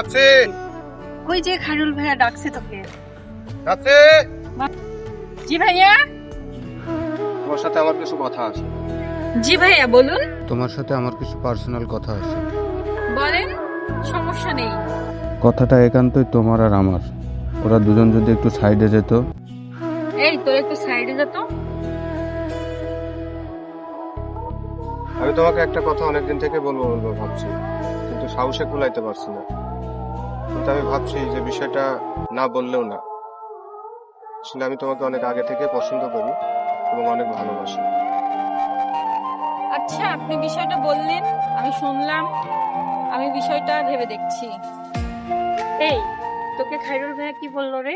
আছে ওই যে খায়রুল ভাইয়া ডাকছে তোকে। আছে জি ভাইয়া। তোমার সাথে আমার কিছু কথা আছে। জি ভাইয়া বলুন। তোমার সাথে আমার কিছু পার্সোনাল কথা আছে। বলেন, সমস্যা নেই। কথাটা একান্তই তোমার আর আমার। ওরা দুজন যদি একটু সাইডে যেত। এই তোর একটু সাইডে যা তো। আমি তোমাকে একটা কথা অনেকদিন থেকে বলবো বলবো ভাবছি, কিন্তু সাহসে কুলাইতে পারছি না। কিন্তু আমি ভাবছি যে বিষয়টা না বললেও না। আসলে আমি তোমাকে অনেক আগে থেকে পছন্দ করি এবং অনেক ভালোবাসি। আচ্ছা, আপনি বিষয়টা বললেন, আমি শুনলাম, আমি বিষয়টা ভেবে দেখছি। এই, তোকে খায়রুল ভাইয়া কি বললো রে?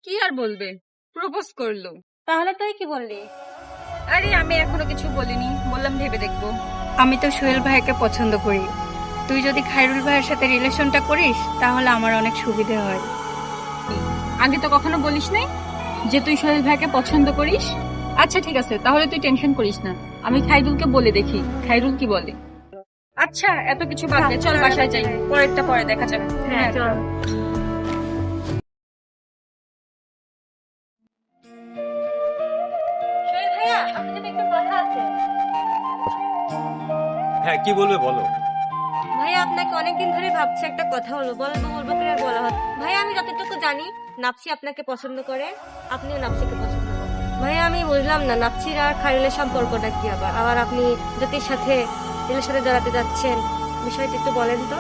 কি আর বলবে, প্রপোজ করলো। তাহলে তুই কি বললি? আরে আমি এখনো কিছু বলিনি, বললাম ভেবে দেখবো। আমি তো সোহেল ভাইকে পছন্দ করি। তুই যদি খায়রুল ভাইয়ের সাথে রিলেশনটা করিস তাহলে আমার অনেক সুবিধা হয়। আগে তো কখনো বলিস নাই যে তুই সোহেল ভাইকে পছন্দ করিস। আচ্ছা ঠিক আছে, তাহলে তুই টেনশন করিস না, আমি খায়রুলকে বলে দেখি খায়রুল কি বলে। আচ্ছা এত কিছু বাদ দে, চল বাসায় যাই, পরেরটা পরে দেখা যাবে। হ্যাঁ চল। সোহেল ভাইয়া, আপনার সাথে একটু কথা আছে। হ্যাঁ, কি বলবে বলো। ভাইয়া আপনাকে অনেকদিন ধরে ভাবছি, একটা কথা হলো বলবো বলবো করে আর বলা হয়। ভাইয়া আমি যতটুকু জানি নাপসি আপনাকে পছন্দ করে, আপনিও নাপসিকে পছন্দ করেন। ভাইয়া আমি বুঝলাম না নাপসির আর খায়রুলের সম্পর্কটা কি, আবার আবার আপনি জ্যোতির সাথে রিলেশনে জড়াতে যাচ্ছেন, বিষয়টা একটু বলেন তো।